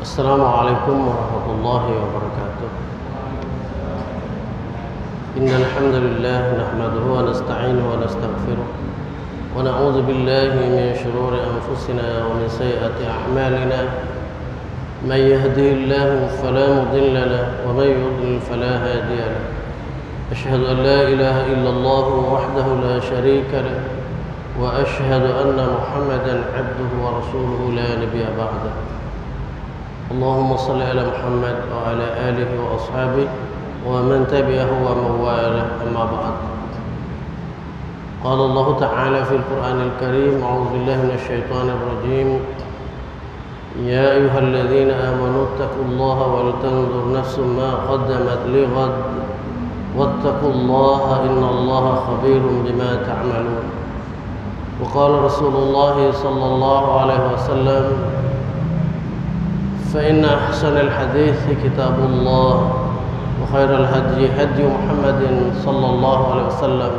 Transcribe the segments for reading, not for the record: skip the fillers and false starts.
Assalamualaikum warahmatullahi wabarakatuh. Innal hamdalillah nahmaduhu wa nasta'inuhu wa nastaghfiruh wa na'udzu billahi min shururi anfusina wa min sayyiati a'malina. May yahdihillahu fala mudilla lahu wa may yudlil fala hadiya lahu. Ashhadu an la ilaha illallah wahdahu la sharika lahu wa ashhadu anna Muhammadan 'abduhu wa rasuluhu la nabiyya ba'dahu. Allahumma salli ala Muhammad wa ala alihi wa ashabihi wa man tabi'ahu wa man walah, amma ba'd. Qala Allah ta'ala fil Qur'anil Karim, a'udzu billahi minasy syaithanir rajim. Ya ayyuhalladzina amanu taqullaha wal tanzur nafsum ma qaddamat lighad wattaqullaha innallaha khabirum bima ta'malun. Wa qala Rasulullah sallallahu alaihi wasallam, فإن أحسن الحديث كتاب الله وخير الهدي هدي محمد صلى الله عليه وسلم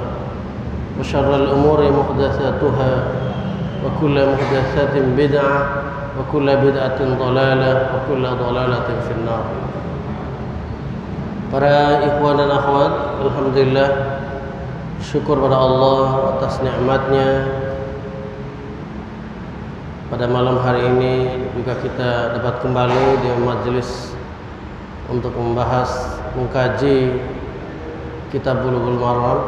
وشر الأمور محدثاتها وكل محدثات بدعة وكل بدعة ضلالة وكل ضلالة في النار. Para ikhwan dan akhwat, alhamdulillah, syukur pada Allah atas nikmatnya. Pada malam hari ini juga kita dapat kembali di majelis untuk membahas, mengkaji kitab Bulughul Maram.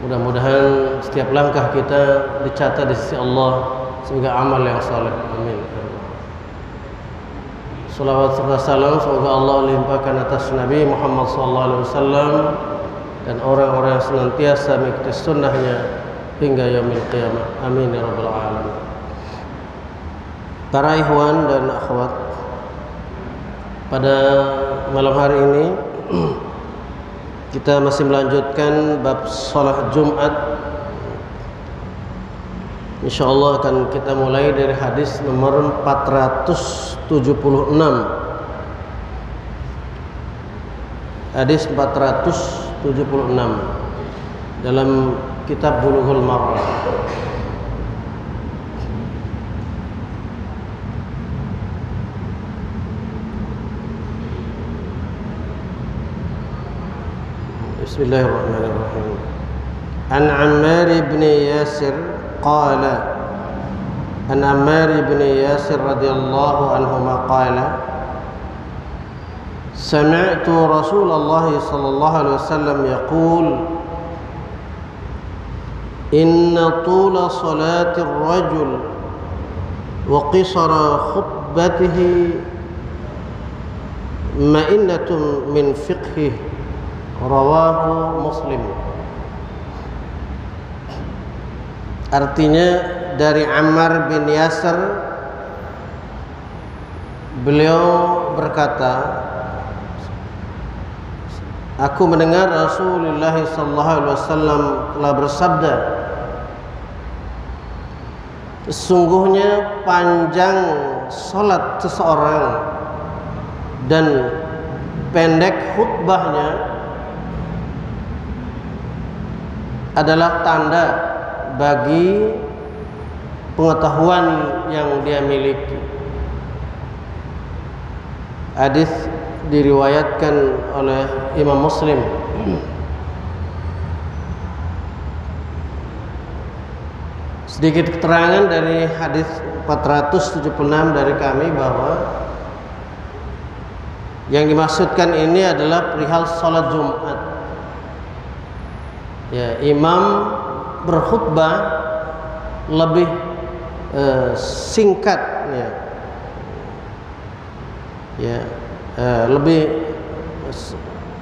Mudah-mudahan setiap langkah kita dicatat di sisi Allah sebagai amal yang saleh. Amin. Salawat serta salam semoga Allah limpahkan atas Nabi Muhammad SAW dan orang-orang yang senantiasa mengikuti sunnahnya hingga yaumil qiyamah. Amin ya rabbal alamin. Para ikhwan dan akhwat, pada malam hari ini kita masih melanjutkan bab salat Jumat. Insyaallah akan kita mulai dari hadis nomor 476. Hadis 476 dalam kitab Bulughul Maram. Bismillahirrahmanirrahim. An Ammar bin Yasir qala, An Ammar bin Yasir radhiyallahu anhuma qala, Sami'tu Rasulullah sallallahu alaihi wasallam yaqul, Inna tula salati ar-rajul wa qisara khutbatihi ma'innatun min fiqhihi. Rawahu Muslim. Artinya dari Ammar bin Yasir, beliau berkata, aku mendengar Rasulullah sallallahu alaihi wasallam telah bersabda, sesungguhnya panjang salat seseorang dan pendek khutbahnya adalah tanda bagi pengetahuan yang dia miliki. Hadis diriwayatkan oleh Imam Muslim. Sedikit keterangan dari hadis 476 dari kami bahwa yang dimaksudkan ini adalah perihal salat Jumat. Ya, imam berkhutbah lebih singkat, lebih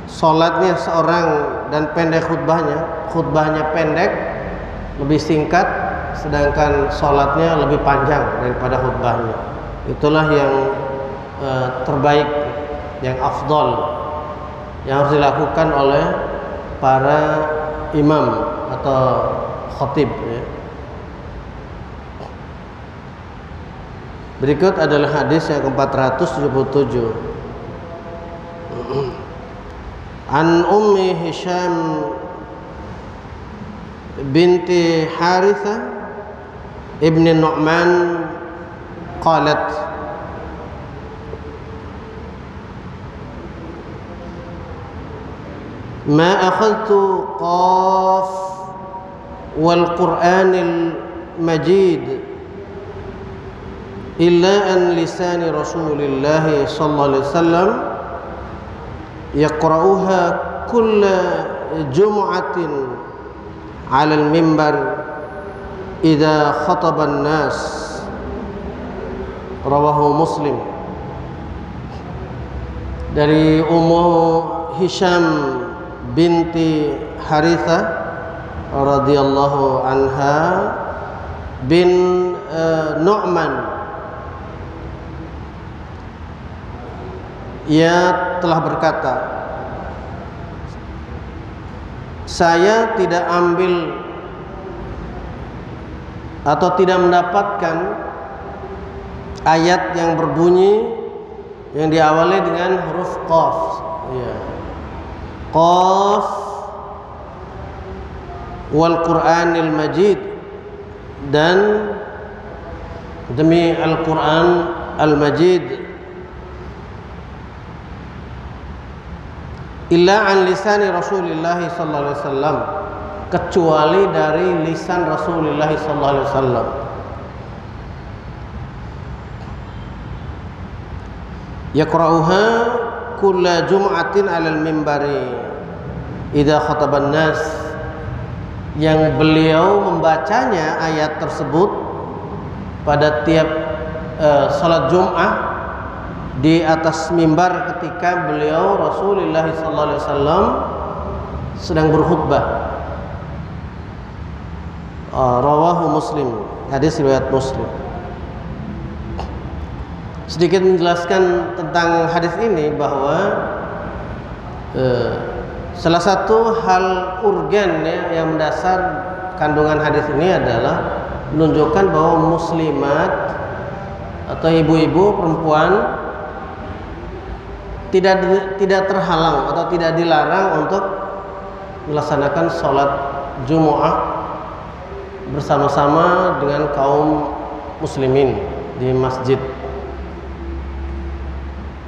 salatnya seorang dan pendek khutbahnya pendek, lebih singkat, sedangkan salatnya lebih panjang daripada khutbahnya. Itulah yang terbaik, yang afdal, yang harus dilakukan oleh para imam atau khatib. Berikut adalah hadis yang ke-477. An Ummi Hisham binti Harithah ibn Nu'man qalat ma akhadtu qaf wal Qur'anil Majid illa an lisani Rasulillah sallallahu alaihi wasallam yaqra'uha kulla jum'atin 'ala al-mimbar idza khataba an-nas. Rawahu Muslim. Dari Ummu Hisham binti Harithah radhiyallahu anha bin Nu'man, ia telah berkata, saya tidak ambil atau tidak mendapatkan ayat yang berbunyi yang diawali dengan huruf qaf, ya. Qaf wal Qur'anil Majid, dan demi Al-Qur'an Al-Majid, illa an lisani Rasulillah sallallahu alaihi wasallam, kecuali dari lisan Rasulullah sallallahu alaihi wasallam. Yaqra'uha kulla jum'atin 'alal mimbari idza khataban nas, yang beliau membacanya ayat tersebut pada tiap salat Jumat di atas mimbar ketika beliau Rasulullah sallallahu alaihi wasallam sedang berkhutbah. Rawahu Muslim, hadis riwayat Muslim. Sedikit menjelaskan tentang hadis ini bahwa salah satu hal urgen, ya, yang mendasar kandungan hadis ini adalah menunjukkan bahwa muslimat atau ibu-ibu perempuan tidak terhalang atau tidak dilarang untuk melaksanakan sholat Jumu'ah bersama-sama dengan kaum muslimin di masjid.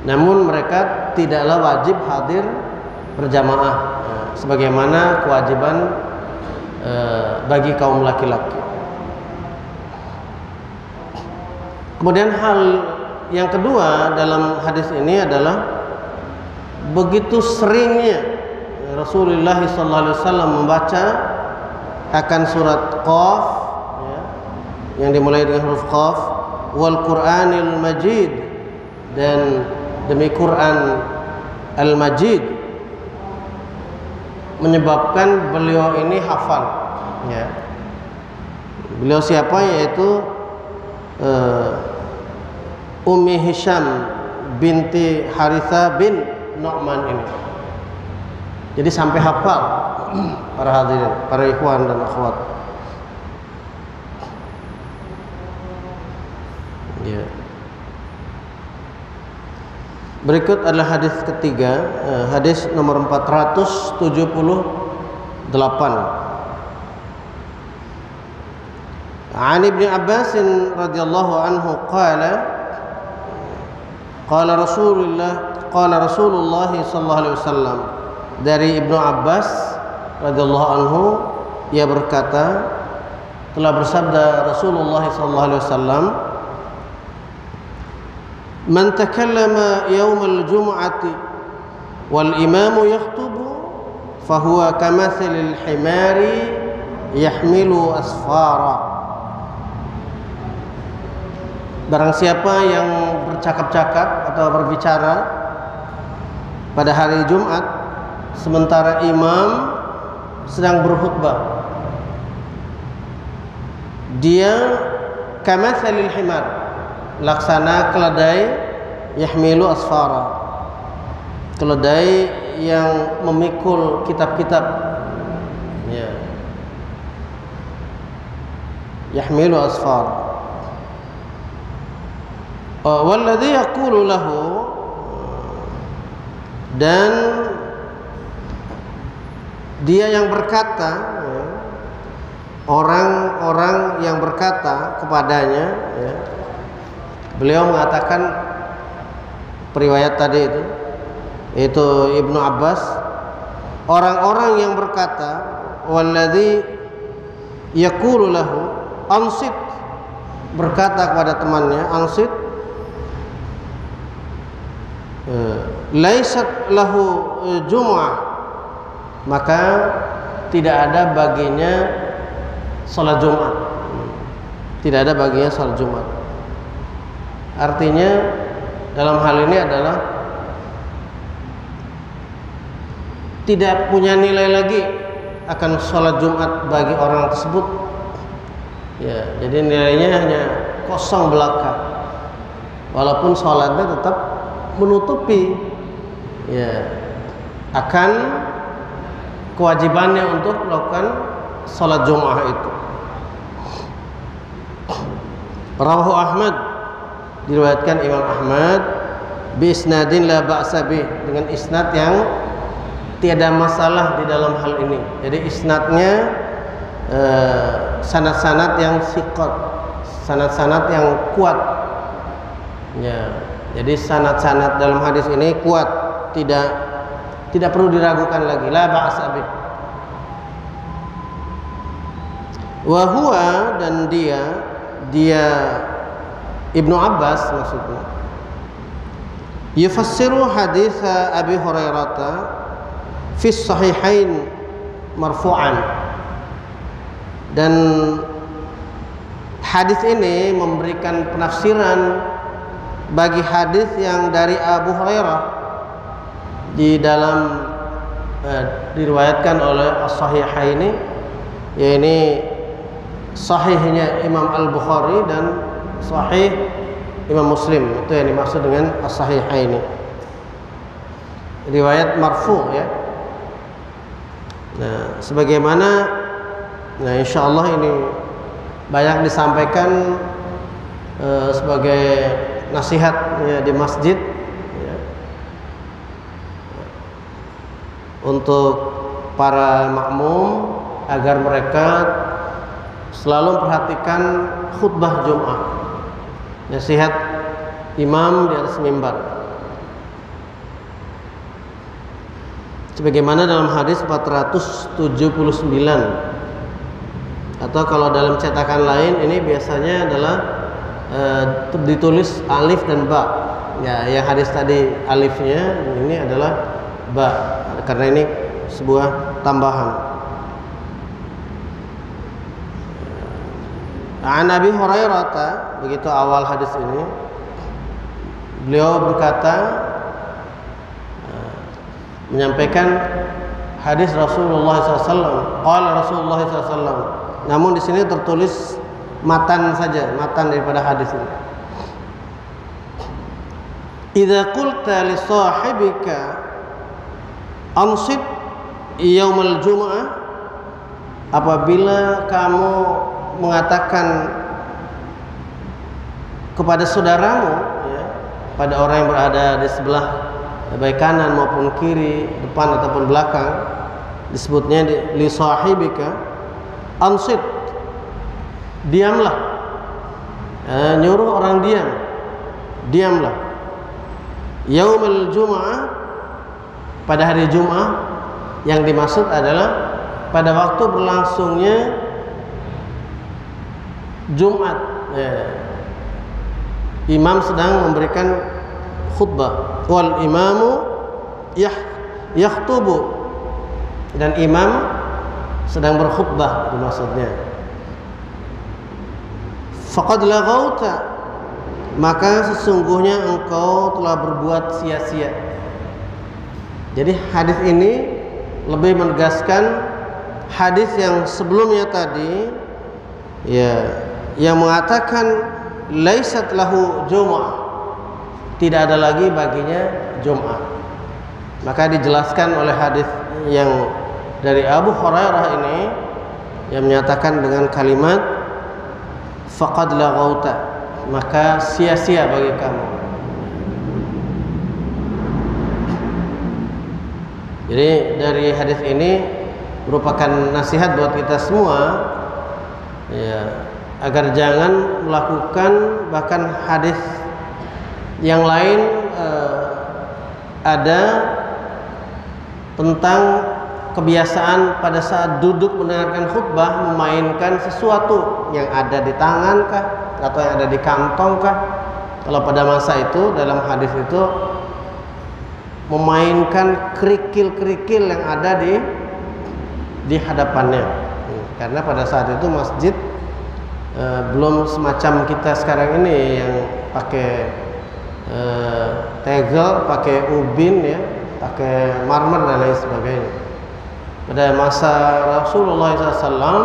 Namun mereka tidaklah wajib hadir berjamaah, sebagaimana kewajiban bagi kaum laki-laki. Kemudian hal yang kedua dalam hadis ini adalah begitu seringnya Rasulullah SAW membaca akan surat Qaf, ya, yang dimulai dengan huruf Qaf, wal Qur'anil Majid, dan demi Quran Al-Majid, menyebabkan beliau ini hafal, ya. Beliau siapa? Yaitu Ummi Hisham binti Harithah bin Nu'man ini. Jadi sampai hafal para hadirin, para ikhwan dan akhwat. Ya. Berikut adalah hadis ketiga, hadis nomor 478. An Ibnu Abbas radhiyallahu anhu qala qala Rasulullah sallallahu alaihi wasallam. Dari Ibnu Abbas radhiyallahu anhu, ia berkata, telah bersabda Rasulullah sallallahu alaihi wasallam, man takallama yaumal jumu'ati wal imamu yakhutubu fahuwa kamathalil himari yahmilu asfara. Barang siapa yang bercakap-cakap atau berbicara pada hari Jumat sementara imam sedang berkhutbah, dia kamathalil himar, laksana keledai yahmilu asfara, keledai yang memikul kitab-kitab, ya. Yahmilu asfara. Walladhi yaqulu lahu, dan dia yang berkata, ya, orang-orang yang berkata kepadanya, ya. Beliau mengatakan periwayat tadi itu, yaitu Ibnu Abbas orang-orang yang berkata walladzi yaqulu lahu ansit, berkata kepada temannya ansit, laisat lahu jum'ah, maka tidak ada baginya salat Jumat. Tidak ada baginya salat Jumat. Artinya dalam hal ini adalah tidak punya nilai lagi akan salat Jumat bagi orang tersebut. Ya, jadi nilainya hanya kosong belaka. Walaupun salatnya tetap menutupi ya akan kewajibannya untuk melakukan salat Jumat itu. Rawahu Ahmad, diriwayatkan Imam Ahmad bi isnadin la ba'sa bih, dengan isnad yang tiada masalah di dalam hal ini. Jadi isnadnya sanad-sanad yang siqat, sanad-sanad yang kuat. Ya, jadi sanad-sanad dalam hadis ini kuat, tidak perlu diragukan lagi. La ba'sa bih. Wa huwa, dan dia Ibnu Abbas maksudnya, yufassiru hadis Abi Hurairah fi sahihain marfu'an, dan hadis ini memberikan penafsiran bagi hadis yang dari Abu Hurairah di dalam diriwayatkan oleh as-sahihaini, yaitu sahihnya Imam Al-Bukhari dan sahih Imam Muslim. Itu yang dimaksud dengan as-sahihaini, riwayat marfu ya. Nah, sebagaimana insyaallah ini banyak disampaikan sebagai nasihat ya, di masjid ya, untuk para makmum agar mereka selalu memperhatikan khutbah Jumat, nasihat imam di atas mimbar. Sebagaimana dalam hadis 479, atau kalau dalam cetakan lain ini biasanya adalah ditulis alif dan ba. Ya, yang hadis tadi alifnya, ini adalah ba, karena ini sebuah tambahan. An Abi Hurairah, begitu awal hadis ini, beliau berkata, menyampaikan hadis Rasulullah SAW. Qala Rasulullah SAW. Namun di sini tertulis matan saja, matan daripada hadis ini. Idza qulta li sahibika ansit yaumul jumu'ah, apabila kamu mengatakan kepada saudaramu ya, pada orang yang berada di sebelah baik kanan maupun kiri, depan ataupun belakang, disebutnya li sahibika ansit, diamlah, nyuruh orang diamlah. Yaumul Jumu'ah, pada hari Jumat, yang dimaksud adalah pada waktu berlangsungnya Jumat ya. Imam sedang memberikan khutbah, wal imamu yakhtubu, dan imam sedang berkhutbah, itu maksudnya. Faqad laghauta, maka sesungguhnya engkau telah berbuat sia-sia. Jadi hadis ini lebih menegaskan hadis yang sebelumnya tadi ya, yang mengatakan laisat lahu jumu'ah, tidak ada lagi baginya Jumat. Maka dijelaskan oleh hadis yang dari Abu Hurairah ini yang menyatakan dengan kalimat faqad laghauta, maka sia-sia bagi kamu. Jadi dari hadis ini merupakan nasihat buat kita semua ya, agar jangan melakukan bahkan hadis yang lain ada tentang kebiasaan pada saat duduk mendengarkan khutbah memainkan sesuatu yang ada di tangan kah atau yang ada di kantong kah? Kalau pada masa itu dalam hadis itu memainkan kerikil-kerikil yang ada di hadapannya. Karena pada saat itu masjid belum semacam kita sekarang ini yang pakai tegel, pakai ubin ya, pakai marmer dan lain sebagainya. Pada masa Rasulullah SAW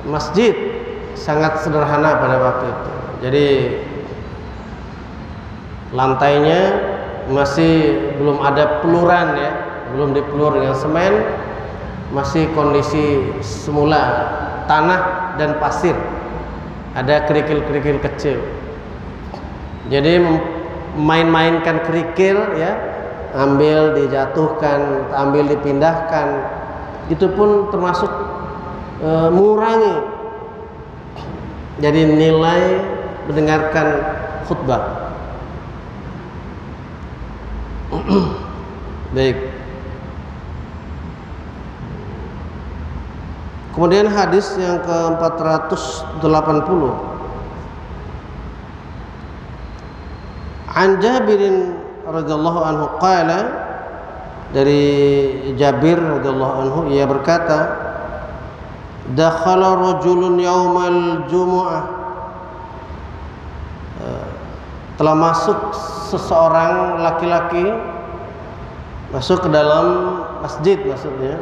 masjid sangat sederhana pada waktu itu. Jadi lantainya masih belum ada peluran ya, belum dipelur dengan semen, masih kondisi semula tanah dan pasir, ada kerikil-kerikil kecil. Jadi main-mainkan kerikil ya, ambil dijatuhkan, ambil dipindahkan, itu pun termasuk mengurangi jadi nilai mendengarkan khutbah. Baik. Kemudian hadis yang ke-480. An Jabirin radhiyallahu anhu qala, dari Jabir radhiyallahu anhu ia berkata, dakhala rajulun yaumal jumu'ah, telah masuk seseorang laki-laki masuk ke dalam masjid, maksudnya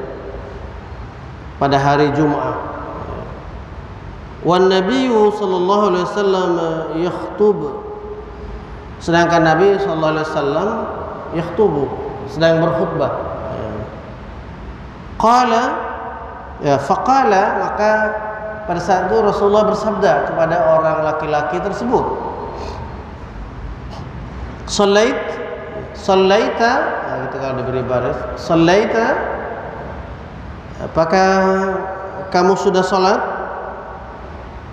pada hari Jumat. Wan nabiyyu sallallahu alaihi wasallam yakhtub, sedangkan Nabi sallallahu alaihi wasallam yakhtubu, sedang berkhutbah. Qala ya, faqala, maka pada saat itu Rasulullah bersabda kepada orang laki-laki tersebut, sallaita, gitu kalau diberi baris, sallaita, apakah kamu sudah salat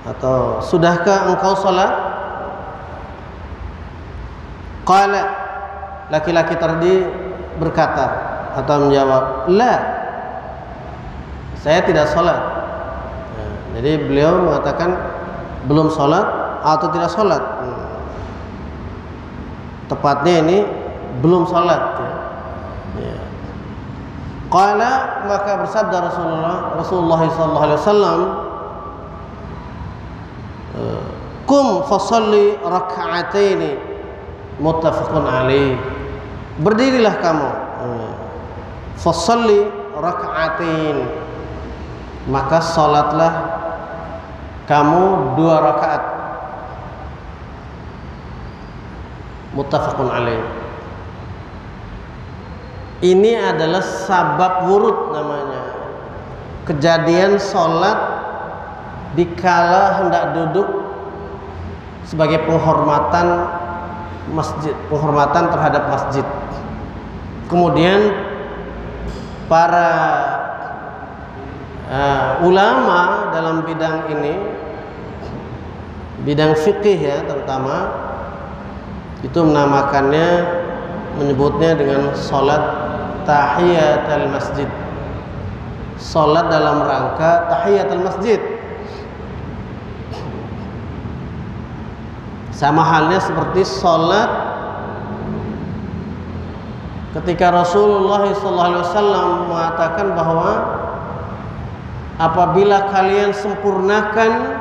atau sudahkah engkau salat? Qala, laki-laki tadi berkata atau menjawab, la, saya tidak salat. Jadi beliau mengatakan belum salat atau tidak salat. Tepatnya ini belum salat ya. Qala, maka bersabda Rasulullah sallallahu alaihi wasallam, kum fasalli raka'ataini, muttafaqun alaih. Berdirilah kamu, fasalli raka'atain, maka salatlah kamu 2 rakaat. Muttafaqun alaih. Ini adalah sabab wurud namanya, kejadian salat dikala hendak duduk sebagai penghormatan masjid, penghormatan terhadap masjid. Kemudian para ulama dalam bidang ini, bidang fikih ya terutama, itu menamakannya, menyebutnya dengan salat tahiyatul masjid, salat dalam rangka tahiyatul masjid. Sama halnya seperti salat ketika Rasulullah SAW mengatakan bahwa apabila kalian sempurnakan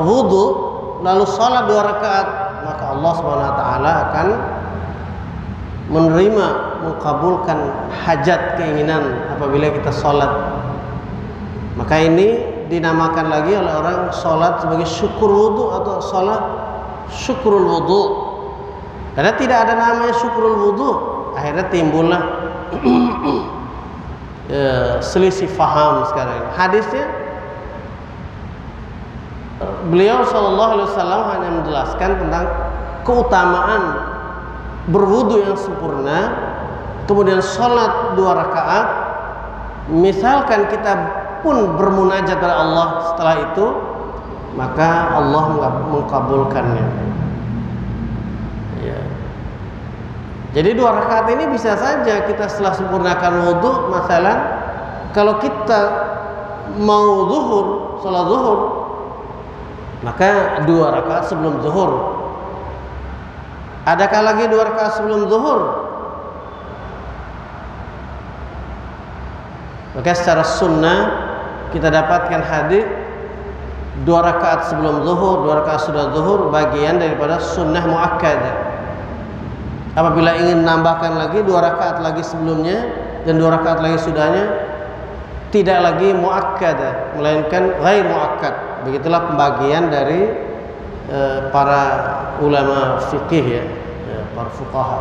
wudu lalu salat 2 rakaat, maka Allah SWT akan menerima, mengabulkan hajat, keinginan apabila kita salat. Maka ini dinamakan lagi oleh orang salat sebagai syukur wudu atau salat syukrul wudu. Karena tidak ada namanya syukrul wudu, akhirnya timbullah selisih faham sekarang. Hadisnya beliau sallallahu alaihi wasallam hanya menjelaskan tentang keutamaan berwudu yang sempurna, kemudian salat 2 rakaat. Misalkan kita pun bermunajat kepada Allah setelah itu, maka Allah mengkabulkannya. Ya. Jadi 2 rakaat ini bisa saja kita setelah sempurnakan wudhu. Masalah kalau kita mau zuhur, sholat zuhur, maka 2 rakaat sebelum zuhur. Adakah lagi 2 rakaat sebelum zuhur? Maka secara sunnah kita dapatkan hadis 2 rakaat sebelum zuhur, 2 rakaat sudah zuhur, bagian daripada sunnah muakkadah. Apabila ingin menambahkan lagi 2 rakaat lagi sebelumnya dan 2 rakaat lagi sudahnya, tidak lagi muakkadah, melainkan ghair muakkad. Begitulah pembagian dari para ulama fikih, para fuqaha.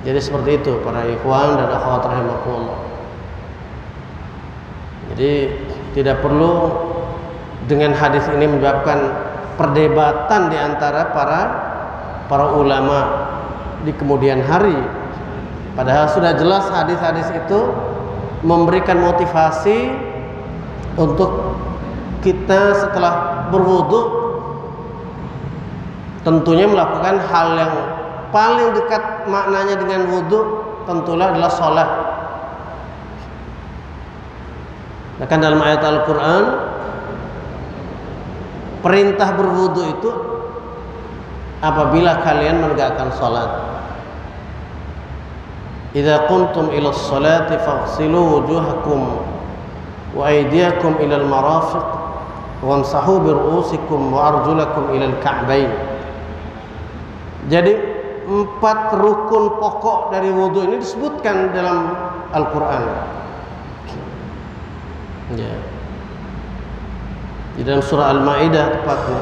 Jadi seperti itu para ikhwan dan akhwat rahimakumullah. Jadi tidak perlu dengan hadis ini menyebabkan perdebatan di antara para ulama di kemudian hari. Padahal sudah jelas hadis-hadis itu memberikan motivasi untuk kita setelah berwudu tentunya melakukan hal yang paling dekat maknanya dengan wudu, tentulah adalah sholat. Bahkan dalam ayat Al-Quran perintah berwudu itu apabila kalian menegakkan sholat. Idza qumtum ila sholati faghsilu wujuhakum wa aydiyakum ila al-marafiq wamsahu bi ru'usikum wa arjulakum ila al-ka'bayn. Jadi 4 rukun pokok dari wudu ini disebutkan dalam Al-Quran. Ya. Di dalam surah Al-Maidah tepatnya.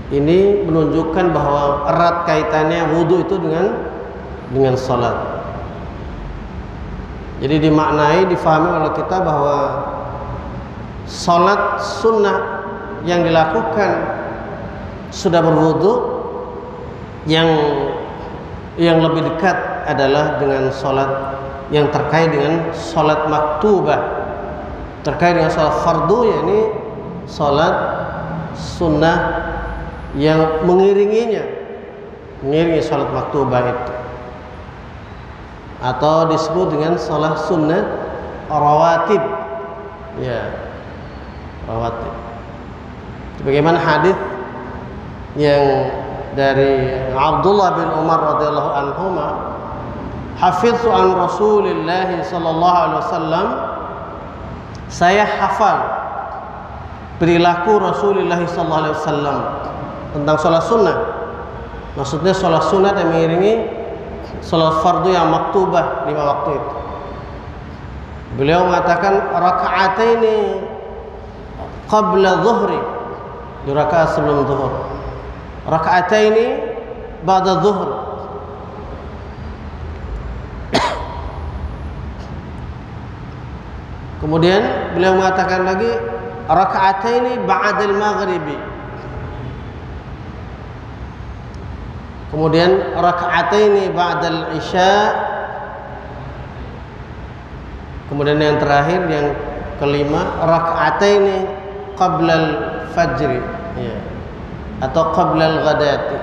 Ini menunjukkan bahwa erat kaitannya wudu itu dengan salat. Jadi dimaknai, difahami oleh kita bahwa salat sunnah yang dilakukan sudah berwudu, yang lebih dekat adalah dengan salat yang terkait dengan salat maktubah, terkait dengan salat fardu, yakni salat sunnah yang mengiringi salat maktubah itu, atau disebut dengan salat sunnah rawatib. Ya, rawatib. Bagaimana hadis yang dari Abdullah bin Umar radhiyallahu anhuma, hafidzu an Rasulillah sallallahu alaihi wasallam, saya hafal perilaku Rasulullah sallallahu alaihi wasallam tentang sholat sunnah. Maksudnya sholat sunnah yang mengiringi sholat fardu yang maktubah 5 waktu itu. Beliau mengatakan raka'ataini qabla zuhri, 2 rakaat sebelum zuhur, raka'ataini ba'da zuhur, kemudian beliau mengatakan lagi raka'ataini ba'dal maghribi, kemudian raka'ataini ba'dal isya, kemudian yang terakhir yang kelima raka'ataini qablal fajri, ya, atau qablal ghadati,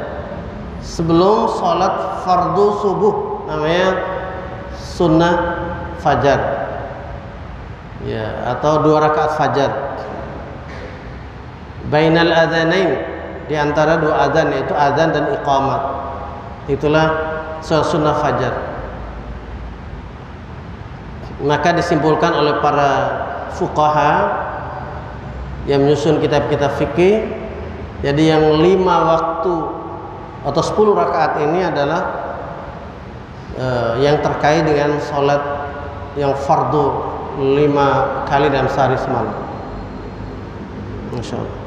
sebelum salat fardu subuh, namanya sunnah fajar, ya, atau 2 rakaat fajar. Bainal adzanain, di antara 2 adzan, yaitu adzan dan iqamat. Itulah sunnah fajar. Maka disimpulkan oleh para fuqaha yang menyusun kitab-kitab fikih, jadi yang 5 waktu atau 10 rakaat ini adalah yang terkait dengan sholat yang fardu 5 kali dalam sehari semalam. Masya Allah.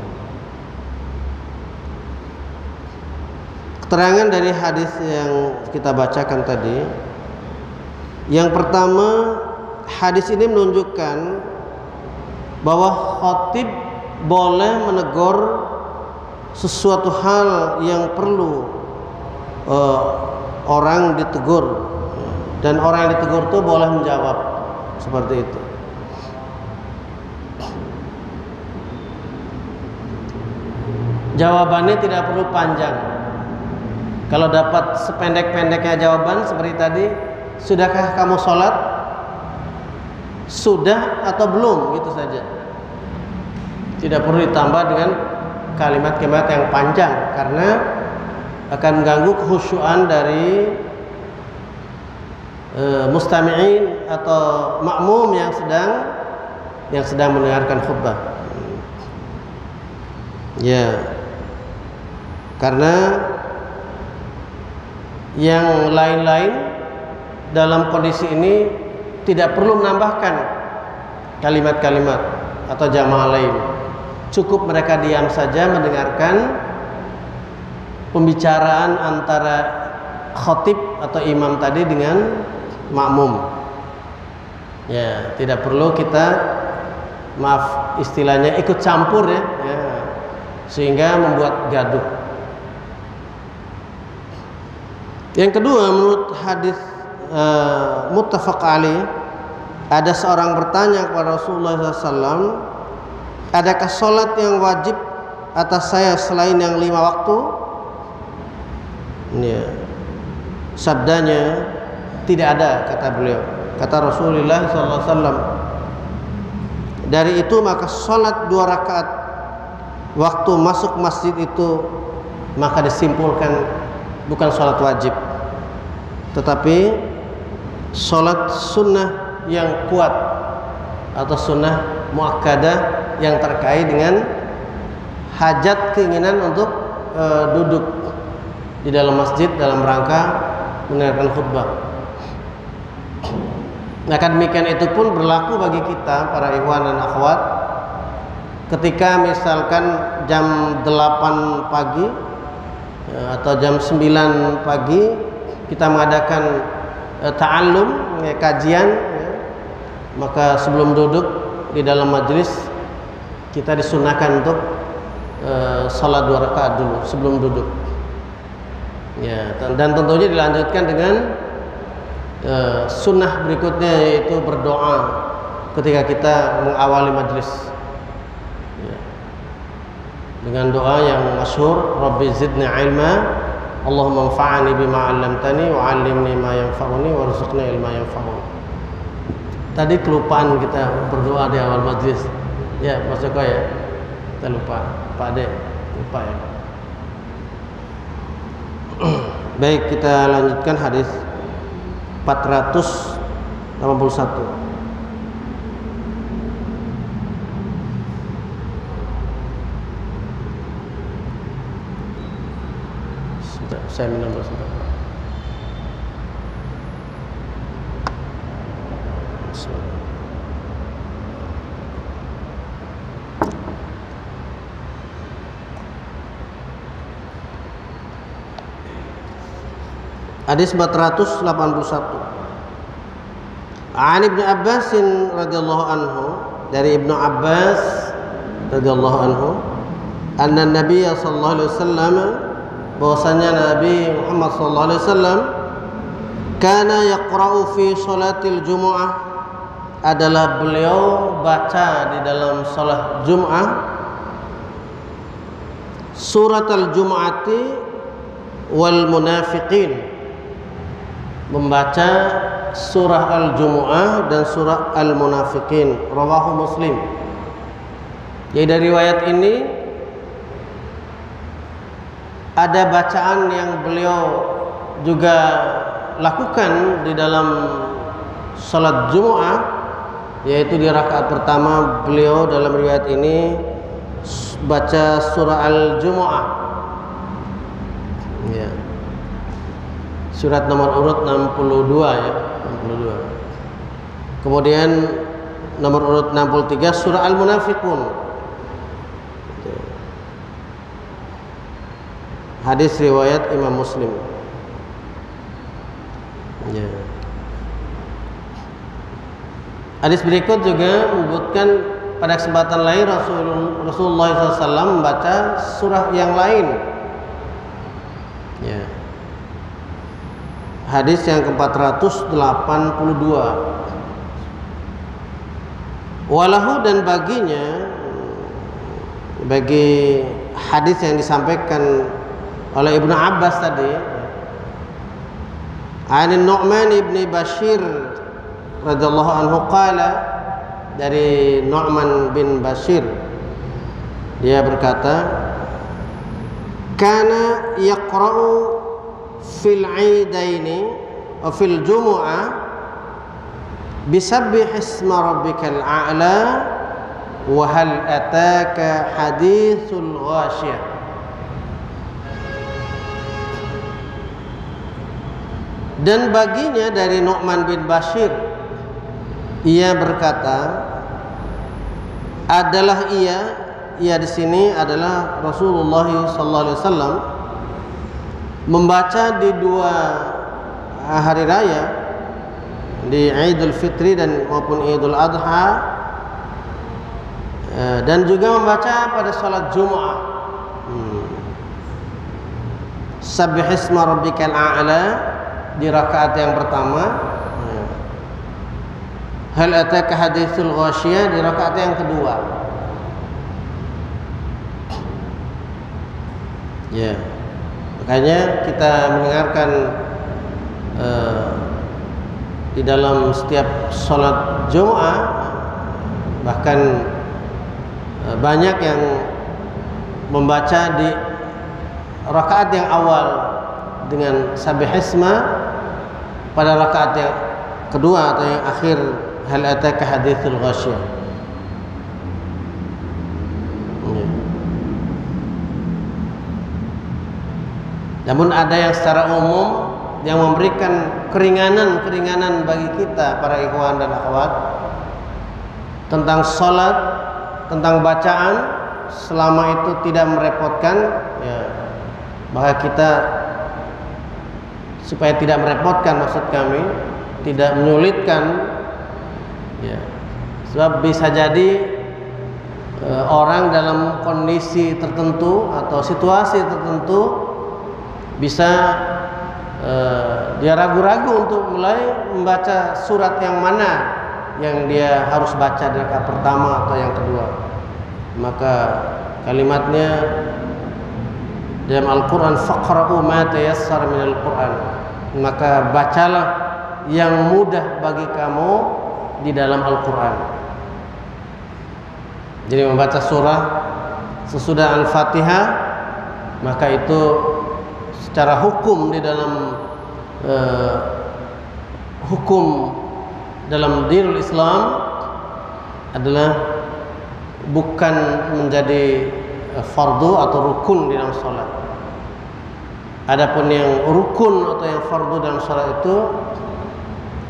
Keterangan dari hadis yang kita bacakan tadi, yang pertama, hadis ini menunjukkan bahwa khatib boleh menegur sesuatu hal yang perlu orang ditegur, dan orang yang ditegur itu boleh menjawab seperti itu. jawabannya tidak perlu panjang. Kalau dapat sependek-pendeknya jawaban seperti tadi, sudahkah kamu sholat? Sudah atau belum, gitu saja. Tidak perlu ditambah dengan kalimat-kalimat yang panjang, karena akan mengganggu khusyuan dari mustami'in atau makmum yang sedang mendengarkan khutbah. Ya, karena yang lain-lain dalam kondisi ini tidak perlu menambahkan kalimat-kalimat atau jamaah lain. Cukup mereka diam saja mendengarkan pembicaraan antara khatib atau imam tadi dengan makmum. Ya, tidak perlu kita, maaf istilahnya, ikut campur ya, sehingga membuat gaduh. Yang kedua, menurut hadis muttafaq alaih, ada seorang bertanya kepada Rasulullah SAW, adakah sholat yang wajib atas saya selain yang 5 waktu? Ya. Sabdanya, tidak ada, kata beliau. Kata Rasulullah SAW, dari itu maka sholat 2 rakaat waktu masuk masjid itu, maka disimpulkan bukan sholat wajib, tetapi sholat sunnah yang kuat atau sunnah muakkadah yang terkait dengan hajat, keinginan untuk duduk di dalam masjid dalam rangka mendengarkan khutbah. Nah, demikian itu pun berlaku bagi kita para ikhwan dan akhwat. Ketika misalkan jam 8 pagi atau jam 9 pagi kita mengadakan ta'allum, kajian, maka sebelum duduk di dalam majelis kita disunahkan untuk salat 2 rakaat dulu sebelum duduk. Ya, dan tentunya dilanjutkan dengan sunnah berikutnya, yaitu berdoa ketika kita mengawali majelis. Dengan doa yang masyhur, Rabbi zidni ilma, Allahumma anfa'ni bima 'allamtani wa 'allimni ma yanfa'uni warzuqni ilma yanfa'uni. Tadi kelupaan kita berdoa di awal majlis. Ya, Mas Joko ya. Kita lupa. Pak Ade, lupa ya. Baik, kita lanjutkan hadis 481. Saya minum dulu sebentar. Hadis 481. An Ibnu Abbas radhiyallahu anhu, dari Ibnu Abbas radhiyallahu anhu, anna Nabi sallallahu alaihi wasallam, bahwasanya Nabi Muhammad sallallahu alaihi wasallam, kana yaqra'u fi sholatil jumu'ah, adalah beliau baca di dalam salat Jum'ah surat al-Jum'ati wal munafiqin, membaca surah al-Jumu'ah dan surah al-Munafiqin. Rawahu Muslim. Jadi dari riwayat ini ada bacaan yang beliau juga lakukan di dalam salat Jumu'ah, yaitu di rakaat pertama beliau dalam riwayat ini baca surah al-Jumu'ah. Ya. Surat nomor urut 62 ya, 62. Kemudian nomor urut 63 surah Al-Munafiqun. Hadis riwayat Imam Muslim. Ya. Hadis berikut juga menyebutkan pada kesempatan lain Rasulullah SAW membaca surah yang lain. Ya. Hadis yang ke-482. Walahu, dan baginya, bagi hadis yang disampaikan oleh Ibnu Abbas tadi, An Nu'man ibn Bashir radhiyallahu anhu qala, dari Nu'man bin Bashir dia berkata, kana yaqra'u fil 'aidaini wa fil jumu'ah bisabbih isma rabbikal a'la wa hal ataka haditsul ghasyiyah. Dan baginya dari Nu'man bin Bashir, ia berkata, adalah ia di sini adalah Rasulullah sallallahu alaihi wasallam membaca di dua hari raya, di Idul Fitri dan maupun Idul Adha, dan juga membaca pada salat Jumat. Sabbihisma rabbikal a'la di rakaat yang pertama, hal ataka haditsul ghasyiyah di rakaat yang kedua. Ya, makanya kita mendengarkan di dalam setiap sholat Jumat, bahkan banyak yang membaca di rakaat yang awal dengan sabbihisma, pada rakaat yang kedua atau yang akhir hal ataka haditsul ghasyiyah. Namun ada yang secara umum yang memberikan keringanan bagi kita para ikhwan dan akhwat tentang sholat, tentang bacaan, selama itu tidak merepotkan, ya, maka kita supaya tidak merepotkan, maksud kami tidak menyulitkan, ya, sebab bisa jadi orang dalam kondisi tertentu atau situasi tertentu bisa dia ragu-ragu untuk mulai membaca surat yang mana yang dia harus baca di rakaat pertama atau yang kedua. Maka kalimatnya dalam Al-Quran, faqra'u ma tayassara minal Quran, maka bacalah yang mudah bagi kamu di dalam Al-Quran. Jadi membaca surah sesudah Al-Fatihah, maka itu secara hukum di dalam hukum dalam dinul Islam adalah bukan menjadi fardu atau rukun di dalam sholat. Adapun yang rukun atau yang fardu dalam sholat itu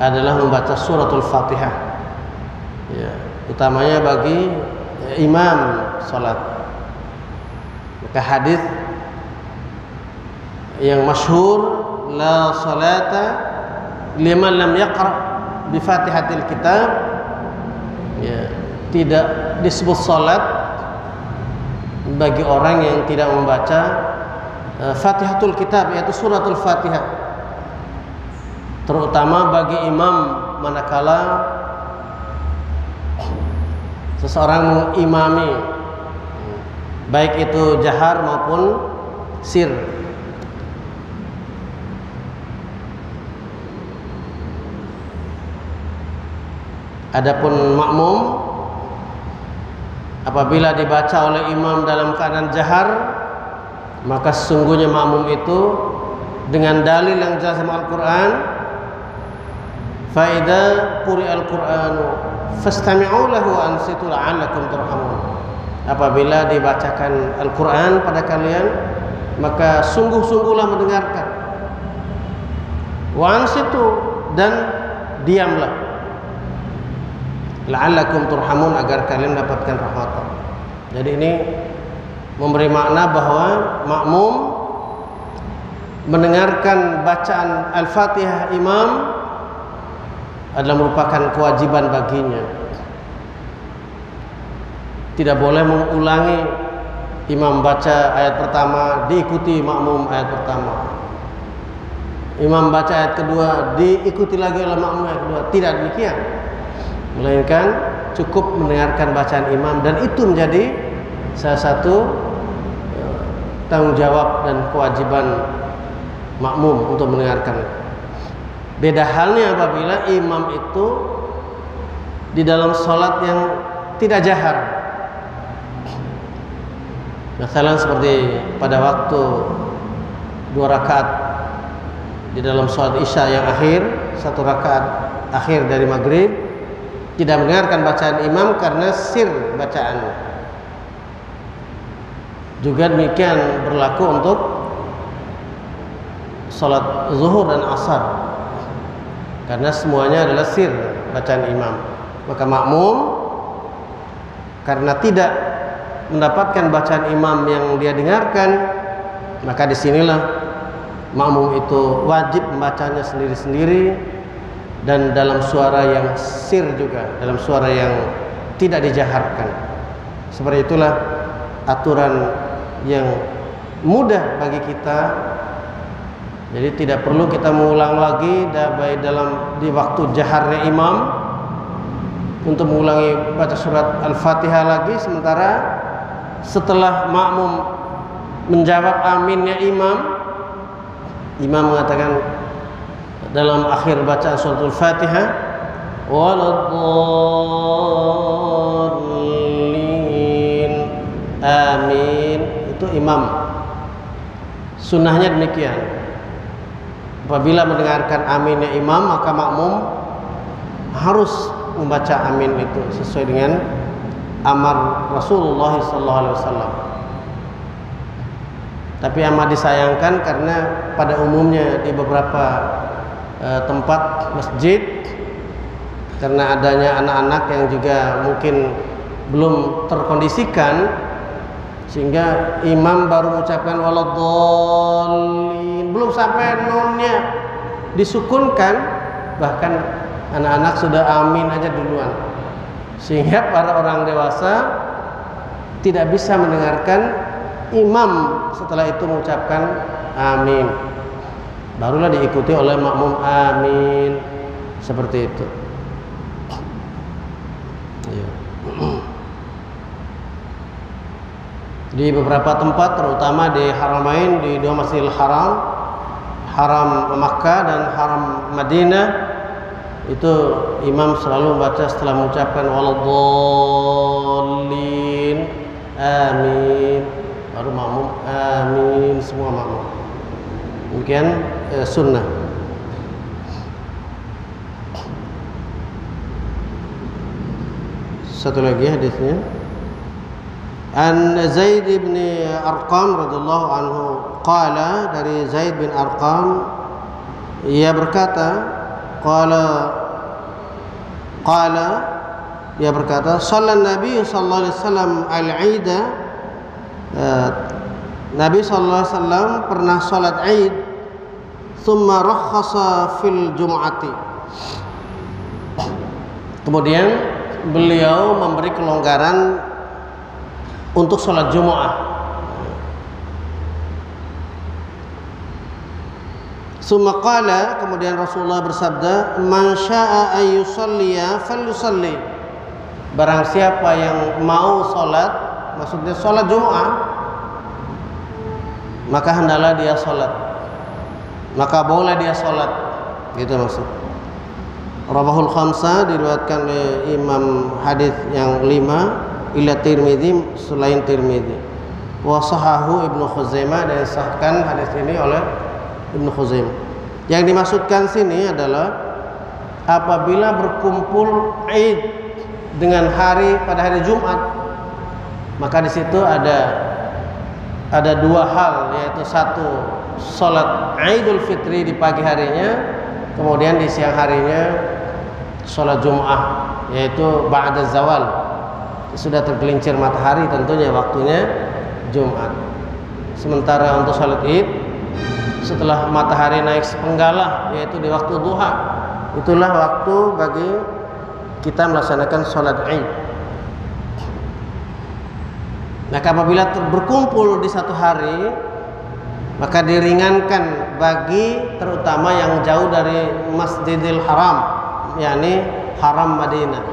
adalah membaca suratul Fatihah, ya, utamanya bagi imam sholat. Maka hadis yang masyhur, la salata liman lam yaqra bi Fatihatil Kitab, ya, tidak disebut salat bagi orang yang tidak membaca Fatihatul Kitab, yaitu suratul Fatihah. Terutama bagi imam manakala seseorang mengimami, baik itu jahar maupun sir. Adapun makmum, apabila dibaca oleh imam dalam keadaan jahar, maka sesungguhnya makmum itu dengan dalil yang jelas dalam Al-Quran, fa idza quri'al Qur'anu fastami'u lahu wa ansitu la'allakum turhamun. Apabila dibacakan Al-Quran pada kalian, maka sungguh-sungguhlah mendengarkan, wa ansitu, dan diamlah, la'allakum turhamun, agar kalian mendapatkan rahmat Allah. Jadi ini memberi makna bahwa makmum mendengarkan bacaan Al-Fatihah imam adalah merupakan kewajiban baginya. Tidak boleh mengulangi, imam baca ayat pertama diikuti makmum ayat pertama, imam baca ayat kedua diikuti lagi oleh makmum ayat kedua. Tidak demikian, melainkan cukup mendengarkan bacaan imam, dan itu menjadi salah satu tanggung jawab dan kewajiban makmum untuk mendengarkan. Beda halnya apabila imam itu di dalam sholat yang tidak jahar. Misalnya seperti pada waktu 2 rakaat di dalam sholat isya yang akhir, 1 rakaat akhir dari maghrib, tidak mendengarkan bacaan imam karena sir bacaan. Juga demikian berlaku untuk sholat zuhur dan asar, karena semuanya adalah sir bacaan imam. Maka makmum karena tidak mendapatkan bacaan imam yang dia dengarkan, maka disinilah makmum itu wajib membacanya sendiri-sendiri dan dalam suara yang sir juga, dalam suara yang tidak dijaharkan. Seperti itulah aturan yang mudah bagi kita. Jadi tidak perlu kita mengulang lagi baik dalam di waktu jaharnya imam untuk mengulangi baca surat Al-Fatihah lagi, sementara setelah makmum menjawab aminnya imam mengatakan dalam akhir bacaan surat Al-Fatihah, waladdallin, amin. Itu imam. Sunnahnya demikian. Apabila mendengarkan aminnya imam, maka makmum harus membaca amin itu sesuai dengan amar Rasulullah SAW. Tapi amat disayangkan karena pada umumnya di beberapa tempat masjid, karena adanya anak-anak yang juga mungkin belum terkondisikan, sehingga imam baru mengucapkan waladdallin, belum sampai nunnya disukunkan, bahkan anak-anak sudah amin aja duluan, sehingga para orang dewasa tidak bisa mendengarkan imam setelah itu mengucapkan amin, barulah diikuti oleh makmum amin, seperti itu. Di beberapa tempat, terutama di Haramain, di 2 Masjidil Haram, Haram Makkah dan Haram Madinah, itu imam selalu membaca setelah mengucapkan waladdallin, amin, baru makmum amin, semua makmum. Demikian sunnah. Satu lagi hadisnya. An Zaid bin Arqam radhiyallahu anhu qala, dari Zaid bin Arqam ia berkata, qala ia berkata, sallan Nabi sallallahu alaihi wasallam al-Aida, Nabi sallallahu alaihi wasallam pernah salat Aid, thumma rakhasa fil jum'ati, kemudian beliau memberi kelonggaran untuk sholat Jumu'ah. Summa qala, kemudian Rasulullah bersabda, man syaa ayyusalliya falyusalli, barang siapa yang mau sholat, maksudnya sholat Jumu'ah, maka hendaklah dia sholat, maka boleh dia sholat, gitu maksud. Rawahul khamsah, diriwayatkan oleh Imam hadis yang 5 ila Tirmidzi, selain Tirmidzi, wa sahahu Ibnu Khuzaimah, dan disahkan hadis ini oleh Ibnu Khuzaimah. Yang dimaksudkan sini adalah apabila berkumpul Id dengan pada hari Jumat, maka di situ ada 2 hal, yaitu satu salat Idul Fitri di pagi harinya, kemudian di siang harinya salat Jum'ah, yaitu ba'da zawal, sudah tergelincir matahari, tentunya waktunya Jumat. Sementara untuk salat Id, setelah matahari naik sepenggalah, yaitu di waktu duha, itulah waktu bagi kita melaksanakan salat Id. Maka apabila berkumpul di satu hari, maka diringankan bagi terutama yang jauh dari Masjidil Haram, yakni Haram Madinah.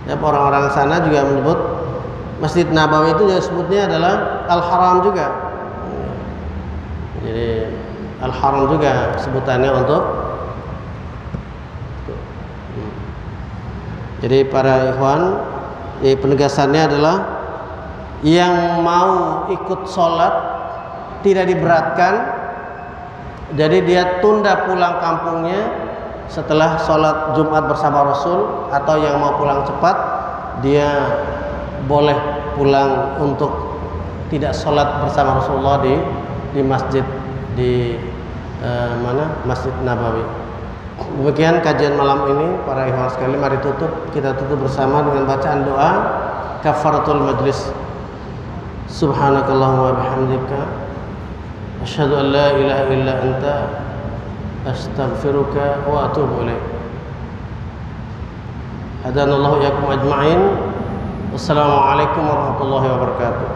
Ya, orang-orang sana juga menyebut Masjid Nabawi itu juga sebutnya adalah Al-Haram juga. Jadi Al-Haram juga sebutannya untuk. Jadi para ikhwan, penegasannya adalah yang mau ikut sholat tidak diberatkan, jadi dia tunda pulang kampungnya setelah sholat Jumat bersama Rasul, atau yang mau pulang cepat dia boleh pulang untuk tidak sholat bersama Rasulullah di masjid di Masjid Nabawi. Demikian kajian malam ini para ikhwan sekalian, mari kita tutup bersama dengan bacaan doa kafaratul majlis. Subhanakallahumma wa bihamdika asyhadu an la ilaha illa anta astaghfiruka wa atubu ilaik. Hadanallahu iyyakum ajma'in. Wassalamualaikum warahmatullahi wabarakatuh.